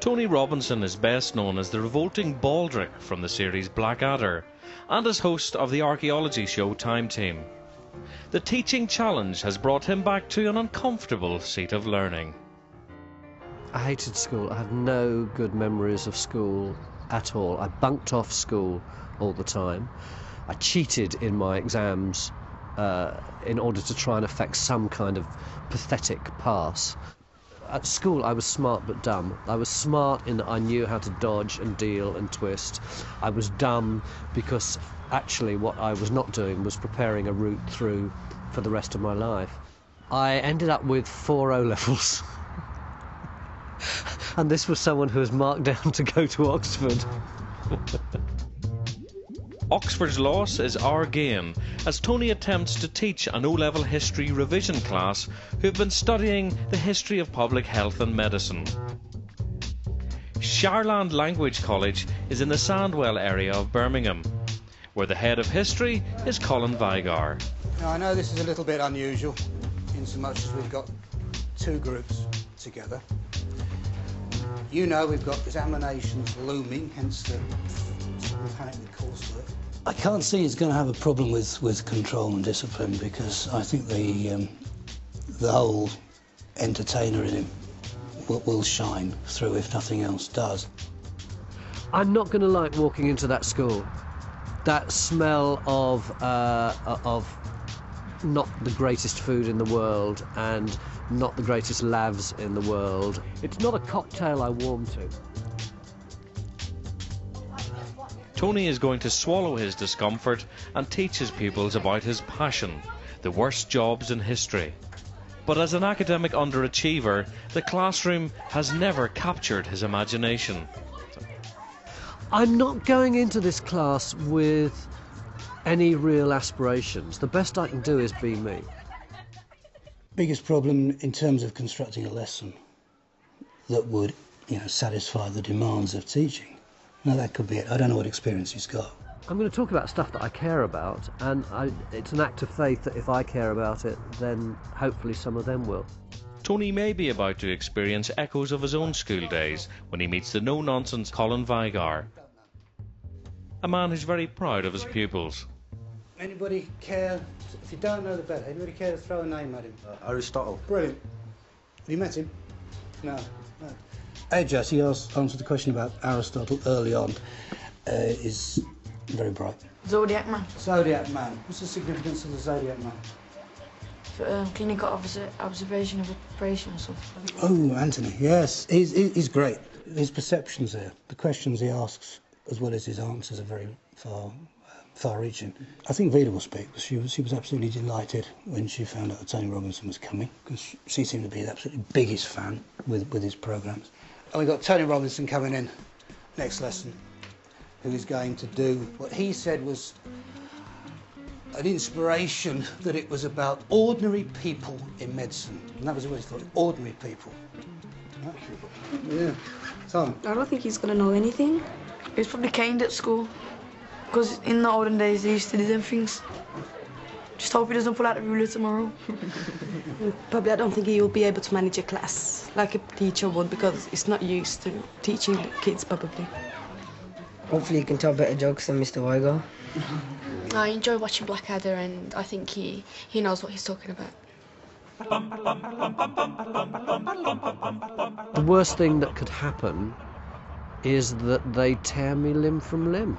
Tony Robinson is best known as the revolting Baldric from the series Blackadder and as host of the archaeology show Time Team. The teaching challenge has brought him back to an uncomfortable seat of learning. I hated school. I have no good memories of school at all. I bunked off school all the time. I cheated in my exams in order to try and effect some kind of pathetic pass. At school I was smart but dumb. I was smart in that I knew how to dodge and deal and twist. I was dumb because actually what I was not doing was preparing a route through for the rest of my life. I ended up with 4 O-levels. And this was someone who was marked down to go to Oxford. Oxford's loss is our gain, as Tony attempts to teach an O-level history revision class who have been studying the history of public health and medicine. Shireland Language College is in the Sandwell area of Birmingham, where the head of history is Colin Vigar. Now, I know this is a little bit unusual, in so much as we've got 2 groups together. You know we've got examinations looming, hence the simultaneous coursework. I can't see it's going to have a problem with control and discipline, because I think the whole entertainer in him will shine through if nothing else does. I'm not going to like walking into that school. That smell of not the greatest food in the world and not the greatest lavs in the world. It's not a cocktail I warm to. Tony is going to swallow his discomfort and teach his pupils about his passion, the worst jobs in history. But as an academic underachiever, the classroom has never captured his imagination. I'm not going into this class with any real aspirations. The best I can do is be me. Biggest problem in terms of constructing a lesson that would, satisfy the demands of teaching. Now that could be it. I don't know what experience he's got. I'm going to talk about stuff that I care about, and it's an act of faith that if I care about it, then hopefully some of them will. Tony may be about to experience echoes of his own school days when he meets the no-nonsense Colin Vigar, a man who's very proud of his pupils. Anybody care, if you don't know the better, anybody care to throw a name at him? Aristotle. Brilliant. Have you met him? No. Hey, Jess, he answered the question about Aristotle early on. Is very bright. Zodiac man. Zodiac man. What's the significance of the Zodiac man? Clinical observation of operation or something. Oh, Anthony, yes. He's great. His perceptions there, the questions he asks, as well as his answers, are very far-reaching. I think Vida will speak. She was absolutely delighted when she found out that Tony Robinson was coming, because she seemed to be the absolutely biggest fan with his programmes. And we've got Tony Robinson coming in next lesson, who is going to do what he said was an inspiration, that it was about ordinary people in medicine. And that was what he thought, ordinary people. Yeah. Tom? I don't think he's going to know anything. He was probably caned at school, because in the olden days they used to do them things. Just hope he doesn't pull out the ruler tomorrow. Probably I don't think he will be able to manage a class like a teacher would, because he's not used to teaching kids, probably. Hopefully he can tell better jokes than Mr. Vigar. I enjoy watching Blackadder, and I think he knows what he's talking about. The worst thing that could happen is that they tear me limb from limb.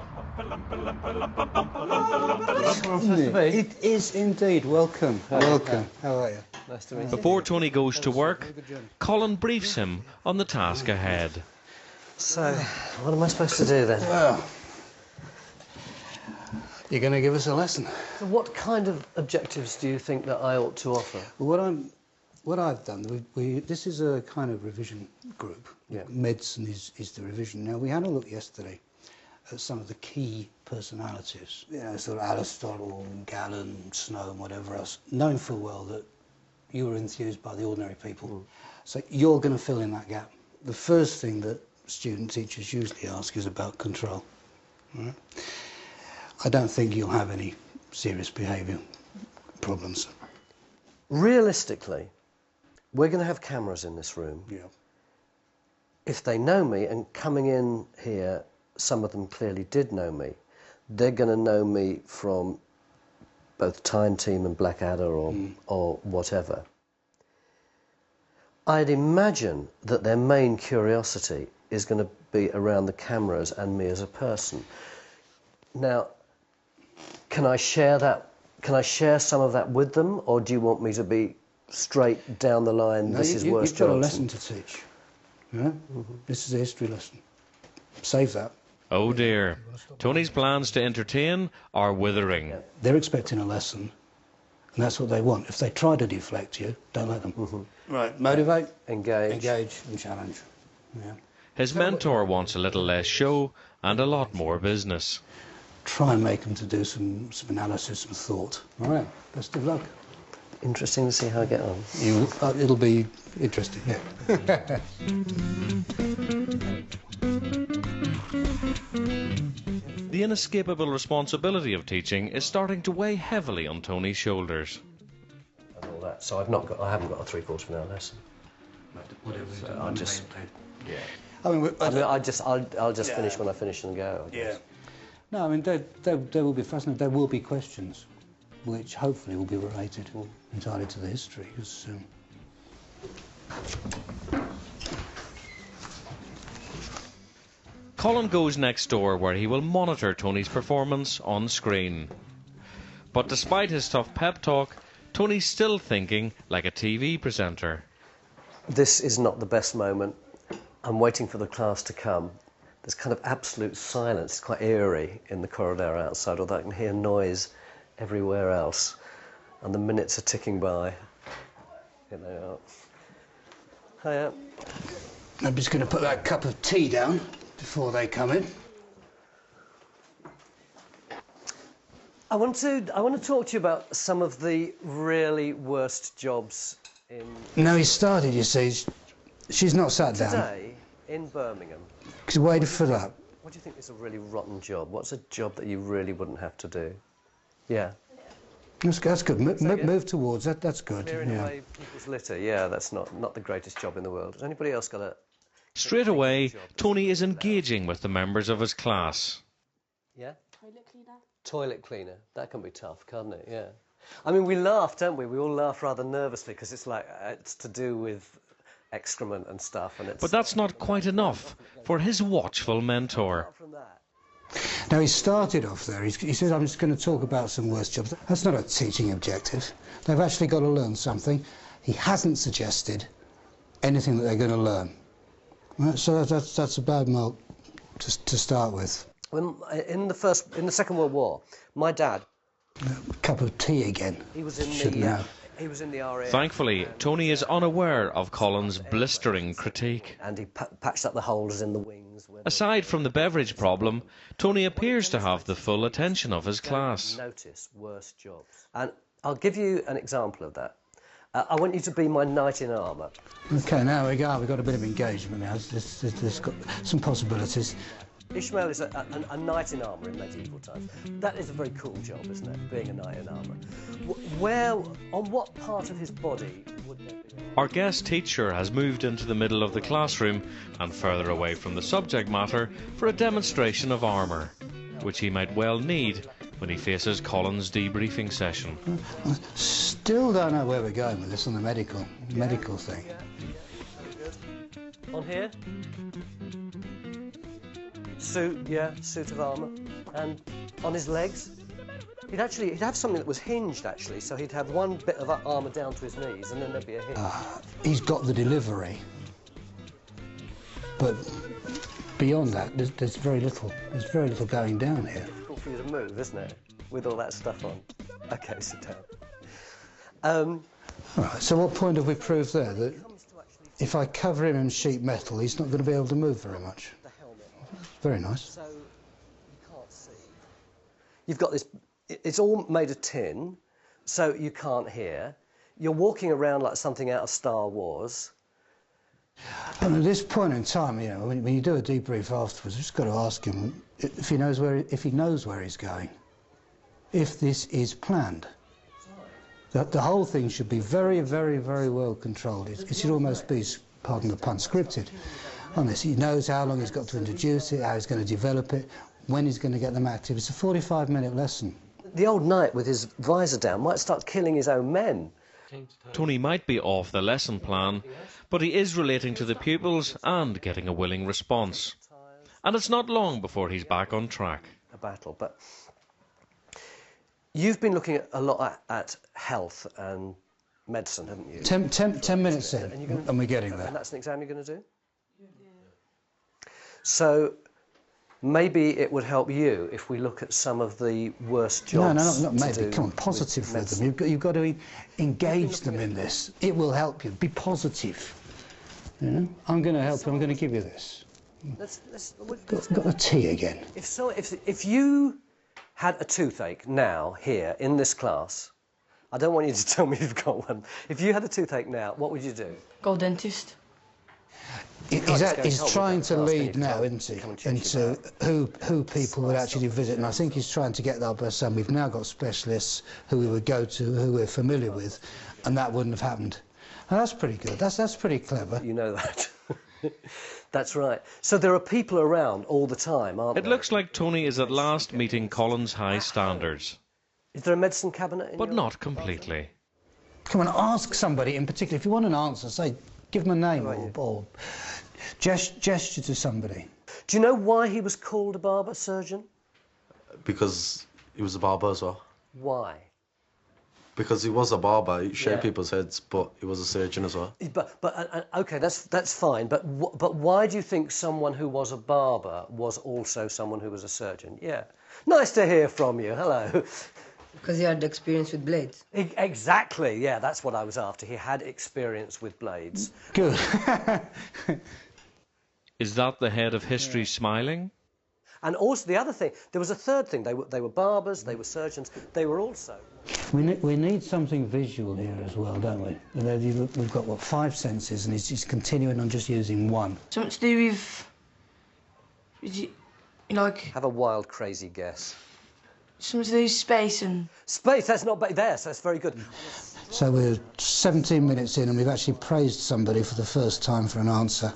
It is indeed. Welcome. Welcome. How are you? Nice to meet you. Before Tony goes to work, Colin briefs him on the task ahead. So, what am I supposed to do then? Well, you're going to give us a lesson. So what kind of objectives do you think that I ought to offer? Well, what I've done, this is a kind of revision group. Yeah. Medicine is the revision. Now, we had a look yesterday at some of the key personalities, sort of Aristotle, Galen, Snow, and whatever else, knowing full well that you were enthused by the ordinary people. Mm. So you're going to fill in that gap. The first thing that student teachers usually ask is about control. Right? I don't think you'll have any serious behaviour problems. Realistically, we're going to have cameras in this room. Yeah. if they know me, and coming in here, some of them clearly did know me, they're going to know me from both Time Team and Blackadder or whatever. I'd imagine that their main curiosity is going to be around the cameras and me as a person. Now, can I share that? Can I share some of that with them, or do you want me to be straight down the line? No, this is worse. You've got a lesson to teach. Yeah? This is a history lesson. Save that. Oh dear. Tony's plans to entertain are withering. They're expecting a lesson, and that's what they want. If they try to deflect you, don't let them. Right, motivate, engage, and challenge. Yeah. His mentor wants a little less show and a lot more business. Try and make them to do some analysis, some thought. All right, best of luck. Interesting to see how I get on. It'll be interesting, yeah. The inescapable responsibility of teaching is starting to weigh heavily on Tony's shoulders. And all that. So I haven't got a 3/4 of an hour lesson. Whatever. So I'll just. Yeah. I'll just finish when I finish and go. Yeah. No, I mean they will be fascinating. There will be questions, which hopefully will be related entirely to the history. Because, Colin goes next door where he will monitor Tony's performance on screen. But despite his tough pep talk, Tony's still thinking like a TV presenter. This is not the best moment. I'm waiting for the class to come. There's kind of absolute silence. It's quite eerie in the corridor outside, although I can hear noise everywhere else. And the minutes are ticking by. Here they are. Hiya. I'm just going to put that cup of tea down before they come in. I want to talk to you about some of the really worst jobs in... No, he started, you see. She's not sat down. Today, in Birmingham... She's waiting for that. What do you think is a really rotten job? What's a job that you really wouldn't have to do? Yeah. That's good. Move towards that. That's good. Clearing away people's litter. Yeah, that's not the greatest job in the world. Has anybody else got a... Straight away, Tony is engaging with the members of his class. Yeah? Toilet cleaner. Toilet cleaner. That can be tough, can't it? Yeah. I mean, we laugh, don't we? We all laugh rather nervously because it's like it's to do with excrement and stuff. And it's... But that's not quite enough for his watchful mentor. Now, he started off there. He says, I'm just going to talk about some worst jobs. That's not a teaching objective. They've actually got to learn something. He hasn't suggested anything that they're going to learn. Right, so that's a bad mark to start with. When, in the Second World War, my dad... A cup of tea again. He was in He was in the RAF. Thankfully, Tony is unaware of Colin's blistering critique. And he patched up the holes in the wings. Aside from the beverage problem, Tony appears to have the full attention of his class. Notice worse jobs. And I'll give you an example of that. I want you to be my knight in armour. OK, now we go. We've got a bit of engagement now. There's got some possibilities. Ishmael is a knight in armour in medieval times. That is a very cool job, isn't it, being a knight in armour? On what part of his body would there be? Our guest teacher has moved into the middle of the classroom and further away from the subject matter for a demonstration of armour, which he might well need when he faces Colin's debriefing session. I still don't know where we're going with this on the medical thing. On here? Suit, yeah, suit of armour. And on his legs, he'd have something that was hinged, actually, so he'd have one bit of armour down to his knees, and then there'd be a hinge. He's got the delivery, but beyond that, there's very little. There's very little going down here. It's difficult for you to move, isn't it, with all that stuff on? OK, sit down. All right, so what point have we proved there? That if I cover him in sheet metal, he's not going to be able to move very much. Very nice. So you can't see. You've got this, it's all made of tin, so you can't hear. You're walking around like something out of Star Wars. And at this point in time, you know, when you do a debrief afterwards, you've just got to ask him if he knows where he's going, if this is planned. That the whole thing should be very, very, very well controlled. It should almost be, pardon the pun, scripted. on this. He knows how long he's got to introduce it, how he's going to develop it, when he's going to get them active. It's a 45-minute lesson. The old knight with his visor down might start killing his own men. Tony might be off the lesson plan, but he is relating to the pupils and getting a willing response. And it's not long before he's back on track. A battle, but you've been looking a lot at health and medicine, haven't you? 10 minutes in, and we're getting there. And that's an exam you're going to do? Yeah. So maybe it would help you if we look at some of the worst jobs. No, not maybe. Come on, positive with them. You've got to engage them in this. It will help you. Be positive. You know, I'm going to help you. I'm going to give you this. Got the tea again. If you had a toothache now here in this class, I don't want you to tell me you've got one. If you had a toothache now, what would you do? Go dentist. He's trying to lead now, isn't he, into who people would actually visit, and I think he's trying to get that by saying we've now got specialists who we would go to, who we're familiar with, and that wouldn't have happened. And that's pretty good. That's pretty clever. You know that. That's right. So there are people around all the time, aren't there? It looks like Tony is at last meeting Colin's high standards. Is there a medicine cabinet? But not completely. Come on, ask somebody in particular. If you want an answer, say, give them a name or gesture to somebody. Do you know why he was called a barber surgeon? Because he was a barber as well. Why? Because he was a barber, he shaved people's heads, but he was a surgeon as well. But okay, that's fine. But why do you think someone who was a barber was also someone who was a surgeon? Yeah. Nice to hear from you. Hello. Because he had experience with blades. Exactly, yeah, that's what I was after. He had experience with blades. Good. Is that the head of history smiling? And also the other thing, there was a third thing. They were barbers, they were surgeons, they were also... We need something visual here as well, don't we? You know, we've got, what, 5 senses, and he's continuing on just using one. Something to do with... like... Have a wild, crazy guess. Something to do with space and... Space, that's not there, so that's very good. So we're 17 minutes in and we've actually praised somebody for the first time for an answer.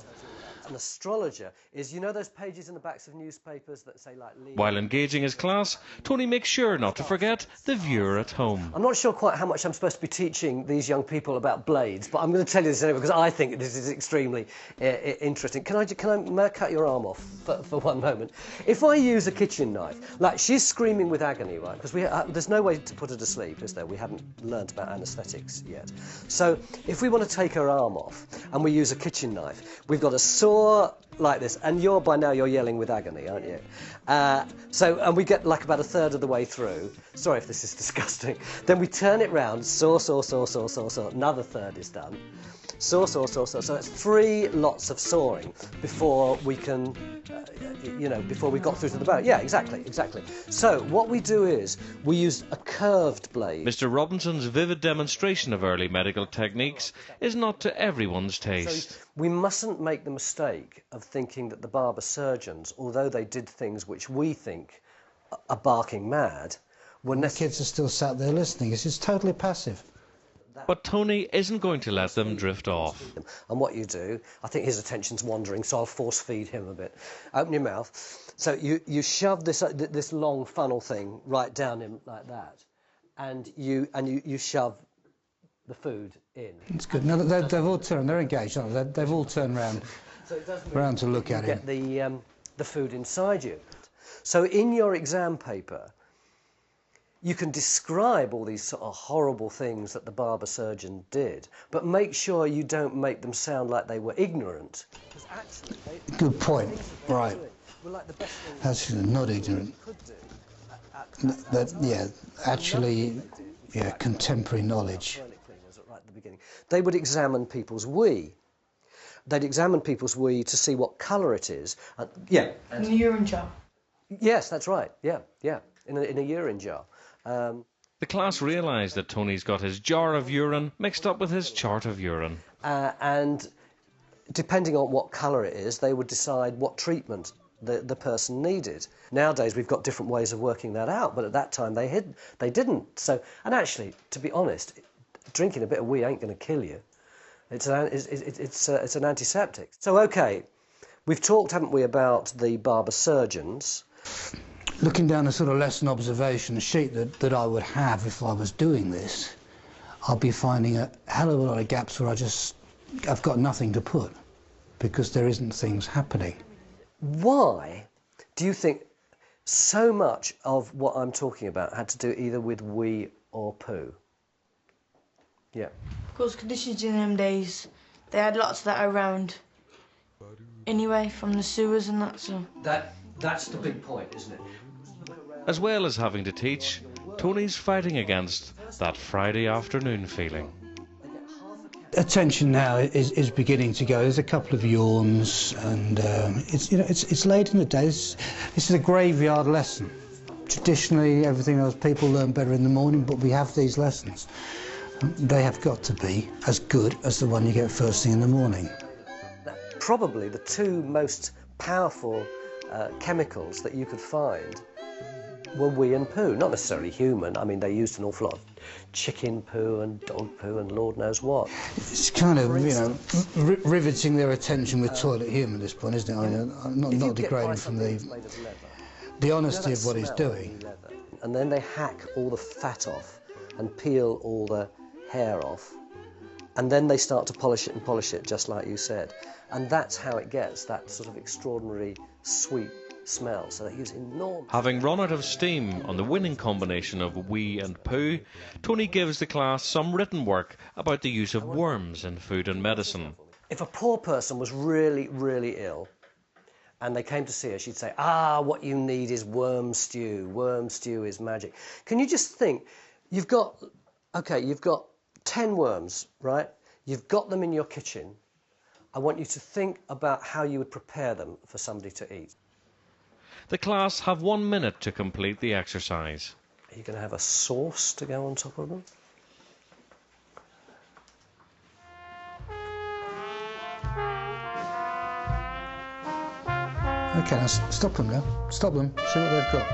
An astrologer is, you know those pages in the backs of newspapers that say like... While engaging his class, Tony makes sure not to forget the viewer at home. I'm not sure quite how much I'm supposed to be teaching these young people about blades, but I'm going to tell you this anyway because I think this is extremely interesting. May I cut your arm off for one moment? If I use a kitchen knife, like she's screaming with agony, right? Because there's no way to put her to sleep, is there? We haven't learnt about anaesthetics yet. So if we want to take her arm off and we use a kitchen knife, we've got a saw like this, and by now you're yelling with agony, aren't you? And we get like about a third of the way through. Sorry if this is disgusting. Then we turn it round, saw, another third is done. Saw. So it's 3 lots of sawing before we can, before we got through to the bone. Yeah, exactly. So what we do is we use a curved blade. Mr. Robinson's vivid demonstration of early medical techniques is not to everyone's taste. So we mustn't make the mistake of thinking that the barber surgeons, although they did things which we think are barking mad, the kids are still sat there listening. It's just totally passive. But Tony isn't going to let them drift off. And what you do, I think his attention's wandering, so I'll force feed him a bit. Open your mouth. So you shove this long funnel thing right down him like that, and you shove the food in. It's good. No, they've all turned. They're engaged, aren't they? They've all turned round to look at him. Get the food inside you. So in your exam paper, you can describe all these sort of horrible things that the barber surgeon did, but make sure you don't make them sound like they were ignorant. Good point. Right. Actually, not ignorant. Contemporary knowledge. They would examine people's wee. They'd examine people's wee to see what colour it is. In a urine jar. Yes, that's right. Yeah. In a urine jar. The class realised that Tony's got his jar of urine mixed up with his chart of urine. And depending on what colour it is, they would decide what treatment the person needed. Nowadays we've got different ways of working that out, but at that time they didn't. So, and actually, to be honest, drinking a bit of wee ain't going to kill you. It's an antiseptic. So okay, We've talked, haven't we, about the barber surgeons. Looking down the sort of lesson observation sheet that I would have if I was doing this, I'll be finding a hell of a lot of gaps where I've got nothing to put because there isn't things happening. Why do you think so much of what I'm talking about had to do either with wee or poo? Yeah. Because conditions in them days, they had lots of that around anyway, from the sewers and that, so... That's the big point, isn't it? As well as having to teach, Tony's fighting against that Friday afternoon feeling. Attention now is beginning to go. There's a couple of yawns, and it's late in the day. This is a graveyard lesson. Traditionally, everything else people learn better in the morning, but we have these lessons. They have got to be as good as the one you get first thing in the morning. Probably the two most powerful chemicals that you could find were wee and poo. Not necessarily human. I mean, they used an awful lot of chicken poo and dog poo and Lord knows what. It's kind of, riveting their attention with toilet humour at this point, isn't it? I mean, I'm not degrading from the honesty of what he's doing. And then they hack all the fat off and peel all the hair off. And then they start to polish it, just like you said. And that's how it gets that sort of extraordinary sweet smell. So they use enormous... Having run out of steam on the winning combination of wee and poo, Tony gives the class some written work about the use of worms in food and medicine. If a poor person was really, really ill, and they came to see her, she'd say, what you need is worm stew. Worm stew is magic. Can you just think, you've got 10 worms, right? You've got them in your kitchen. I want you to think about how you would prepare them for somebody to eat. The class have 1 minute to complete the exercise. Are you going to have a sauce to go on top of them? OK, now stop them now. Stop them. See what they've got.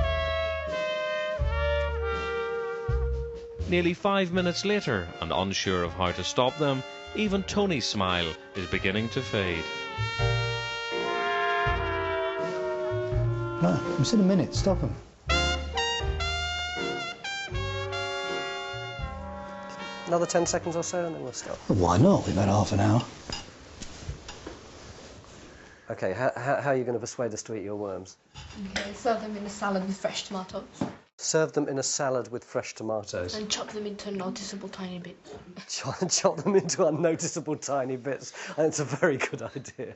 Nearly 5 minutes later, and unsure of how to stop them, even Tony's smile is beginning to fade. No, it's in a minute. Stop them. Another 10 seconds or so, and then we'll stop. Well, why not? We've had half an hour. OK, how are you going to persuade us to eat your worms? Okay, serve them in a salad with fresh tomatoes. Serve them in a salad with fresh tomatoes. And chop them into noticeable tiny bits. Chop them into unnoticeable tiny bits. And it's a very good idea.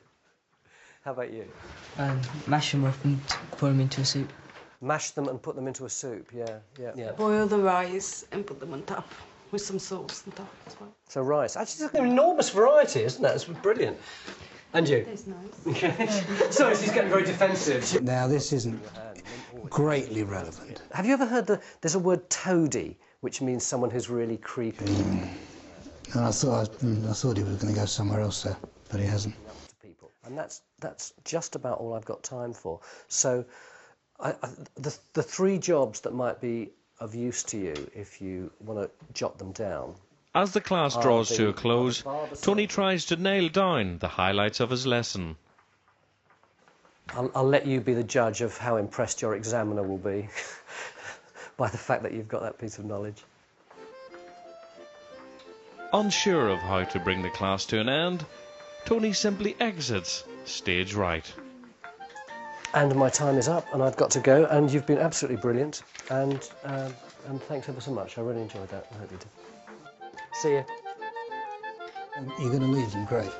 How about you? Mash them up and put them into a soup. Mash them and put them into a soup, yeah. Boil the rice and put them on top with some sauce on top as well. So rice. Actually, it's an enormous variety, isn't it? It's brilliant. And you? It's nice. Sorry, she's getting very defensive. Now, this isn't greatly relevant. Have you ever heard there's a word toady, which means someone who's really creepy? And I thought he was going to go somewhere else there, but he hasn't. And that's just about all I've got time for. So the 3 jobs that might be of use to you if you want to jot them down. As the class draws to a close, Tony tries to nail down the highlights of his lesson. I'll let you be the judge of how impressed your examiner will be by the fact that you've got that piece of knowledge. Unsure of how to bring the class to an end, Tony simply exits stage right. And my time is up, and I've got to go, and you've been absolutely brilliant, and thanks ever so much. I really enjoyed that. I hope you did. See you. You're going to leave them, great.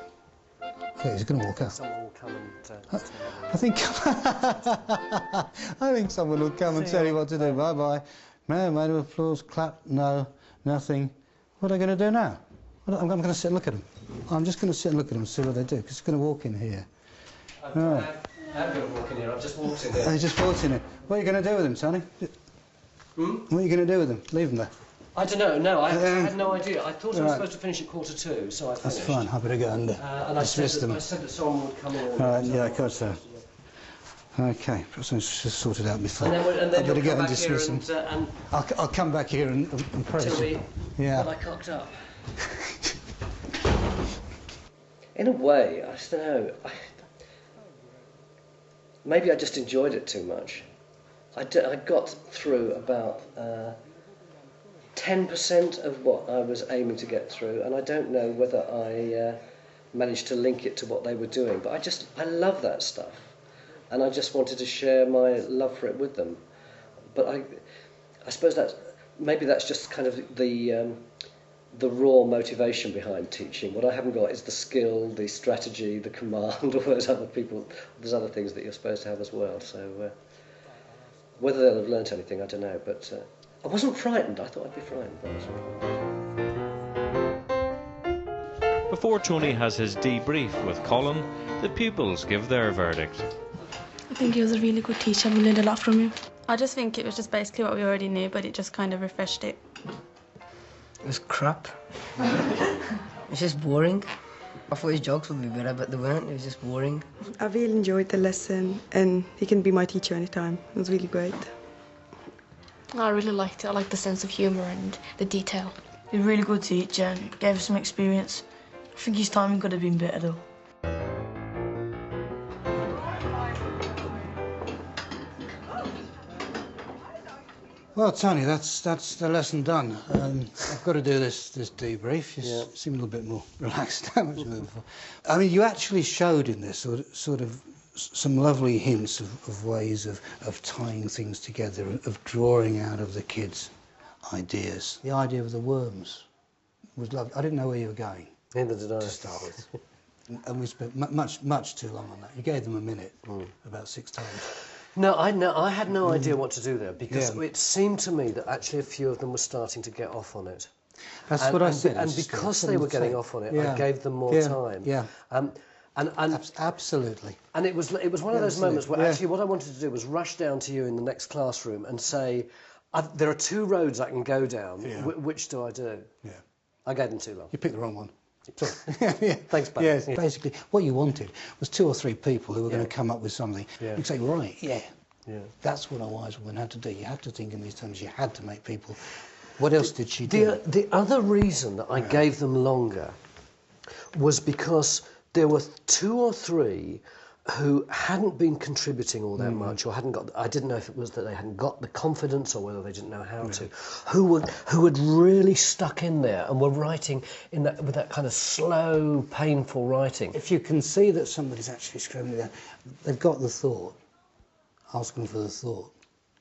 Okay, he's going to walk out. Someone will come and... I think someone will come and tell you what to do. Bye-bye. No, round of applause, clap, no, nothing. What are they going to do now? I'm going to sit and look at them. I'm just going to sit and look at them and see what they do, because he's going to walk in here. I'm going to walk in here. I've just walked in here. He just walked in here. What are you going to do with them, Tony? What are you going to do with them? Leave them there? I don't know. No, I had no idea. I thought I was supposed to finish at 1:45, so I finished. That's fine. I better go under. And I said that someone would come in. Yeah, of course so. OK, perhaps it's just sorted out before. And then I better you'll go come and back here dismiss them. and I'll come back here and praise tell me what I cocked up. In a way, I just don't know. maybe I just enjoyed it too much. I got through about 10% of what I was aiming to get through, and I don't know whether I managed to link it to what they were doing, but I love that stuff, and I just wanted to share my love for it with them. But I suppose maybe that's just kind of the raw motivation behind teaching. What I haven't got is the skill, the strategy, the command, all those other things that you're supposed to have as well. So whether they'll have learnt anything, I don't know. But I wasn't frightened. I thought I'd be frightened, but I wasn't frightened. Before Tony has his debrief with Colin, the pupils give their verdict. I think he was a really good teacher. We learned a lot from him. I just think it was just basically what we already knew, but it just kind of refreshed it. It was crap. It's just boring. I thought his jokes would be better, but they weren't. It was just boring. I really enjoyed the lesson, and he can be my teacher anytime. It was really great. I really liked it. I liked the sense of humour and the detail. He's a really good teacher and gave us some experience. I think his timing could have been better though. Well, Tony, that's the lesson done. I've got to do this debrief. You seem a little bit more relaxed now. Before. I mean, you actually showed in this sort of some lovely hints of ways of tying things together, of drawing out of the kids' ideas. The idea of the worms was lovely. I didn't know where you were going. Neither did I. To start with. And we spent much too long on that. You gave them a minute, about 6 times. No, I had no idea what to do there, because it seemed to me that actually a few of them were starting to get off on it. That's what I said. And because they were getting off on it, I gave them more time. Yeah. And absolutely. And it was one of those moments where actually what I wanted to do was rush down to you in the next classroom and say, there are 2 roads I can go down. Yeah. Which do I do? Yeah. I gave them too long. You picked the wrong one. Sorry. Thanks, Pat. Yes, basically, what you wanted was 2 or 3 people who were going to come up with something. Yeah. You'd say, right, that's what a wise woman had to do. You had to think in these terms. You had to make people. What else did she do? The other reason that I gave them longer was because there were 2 or 3 who hadn't been contributing all that much, or hadn't got. I didn't know if it was that they hadn't got the confidence, or whether they didn't know how to. Who had really stuck in there and were writing with that kind of slow, painful writing. If you can see that somebody's actually scribbling down, they've got the thought. Ask them for the thought.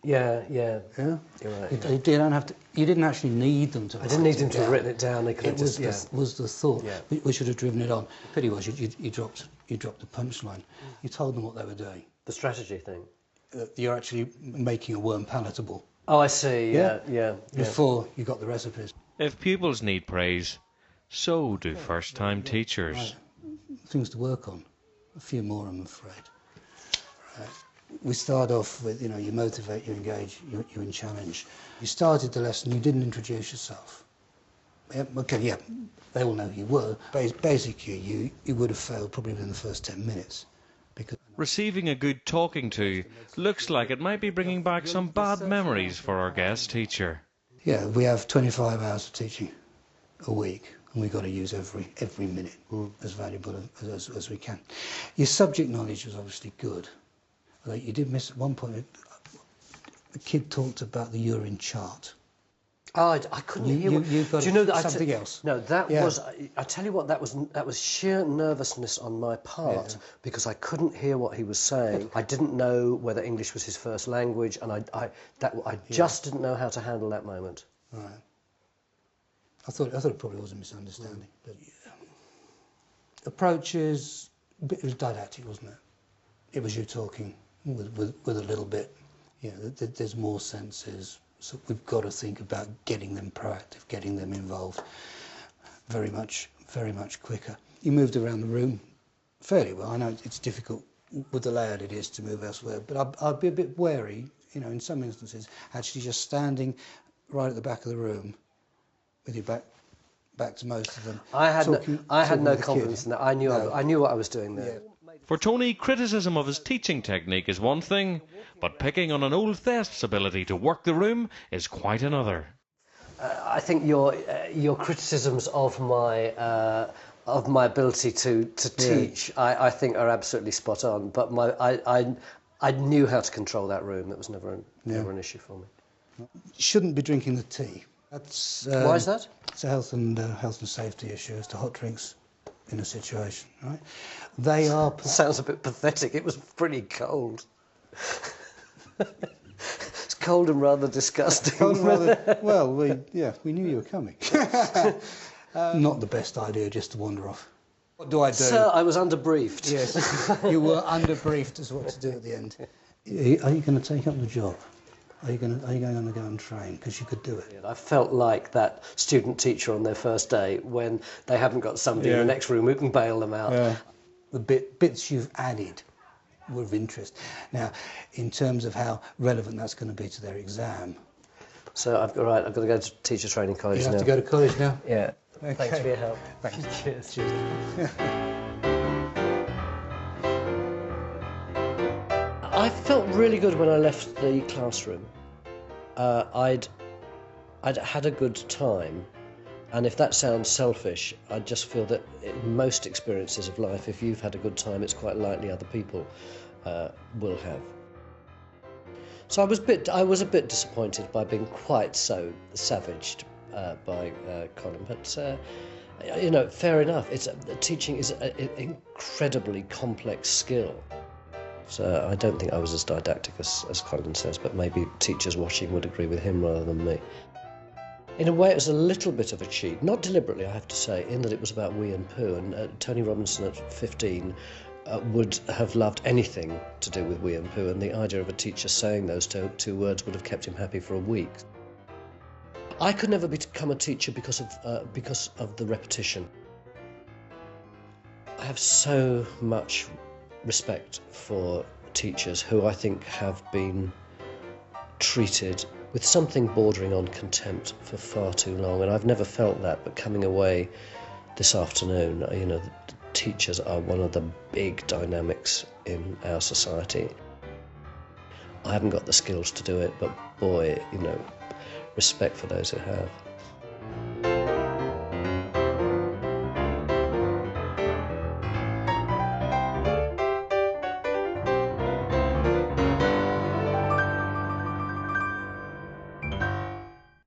Yeah. Yeah. You're right. You don't have to. You didn't actually need them to. I didn't need them to have written it down. They could have just. Was the thought. Yeah. We should have driven it on. Pity was you dropped the punchline. You told them what they were doing. The strategy thing. You're actually making a worm palatable. Oh, I see. Yeah. Before you got the recipes. If pupils need praise, so do first-time teachers. Right. Things to work on. A few more, I'm afraid. Right. We start off with, you motivate, you engage, you challenge. You started the lesson, you didn't introduce yourself. They all know who you were. Basically, you would have failed probably within the first 10 minutes. Because Receiving a good talking to looks like it might be bringing back some bad memories for our guest teacher. Yeah, we have 25 hours of teaching a week, and we've got to use every minute as valuable as we can. Your subject knowledge was obviously good. You did miss at one point. The kid talked about the urine chart. Oh, I couldn't hear. You got do you know that something else? No, that was. I tell you what, that was sheer nervousness on my part because I couldn't hear what he was saying. I didn't know whether English was his first language, and I just didn't know how to handle that moment. Right. I thought it probably was a misunderstanding. But approaches, it was didactic, wasn't it? It was you talking with a little bit. There's more senses. So we've got to think about getting them proactive, getting them involved very much quicker. You moved around the room fairly well. I know it's difficult with the layout it is to move elsewhere, but I'd be a bit wary, in some instances, actually just standing right at the back of the room with your back to most of them. I had no confidence in that. I knew what I was doing there. Yeah. For Tony, criticism of his teaching technique is one thing, but picking on an old Thesp's ability to work the room is quite another. I think your criticisms of my ability to teach, I think, are absolutely spot on. But I knew how to control that room. That was never an issue for me. Shouldn't be drinking the tea. That's Why is that? It's a health and safety issue as to hot drinks in a situation, right? They are... Sounds a bit pathetic. It was pretty cold. It's cold and rather disgusting. Cold and rather... Well, we knew you were coming. Not the best idea just to wander off. What do I do? Sir, I was underbriefed. Yes, you were underbriefed as what to do at the end. Are you going to take up the job? Are you going to go and train? Because you could do it. I felt like that student teacher on their first day when they haven't got somebody in the next room who can bail them out. Yeah. The bits you've added were of interest. Now, in terms of how relevant that's going to be to their exam. So I've got to go to teacher training college now. You have to go to college now? Yeah. Okay. Thanks for your help. Thanks. Cheers. I felt really good when I left the classroom. I'd had a good time, and if that sounds selfish, I just feel that in most experiences of life, if you've had a good time, it's quite likely other people will have. So I was a bit disappointed by being quite so savaged by Colin, but you know, fair enough. Teaching is an incredibly complex skill. So I don't think I was as didactic as Colin says, but maybe teachers watching would agree with him rather than me. In a way, it was a little bit of a cheat, not deliberately, I have to say, in that it was about wee and poo, and Tony Robinson at 15 would have loved anything to do with wee and poo, and the idea of a teacher saying those two words would have kept him happy for a week. I could never become a teacher because of the repetition. I have so much respect for teachers who I think have been treated with something bordering on contempt for far too long, and I've never felt that, but coming away this afternoon, you know, the teachers are one of the big dynamics in our society. I haven't got the skills to do it, but boy, you know, respect for those who have.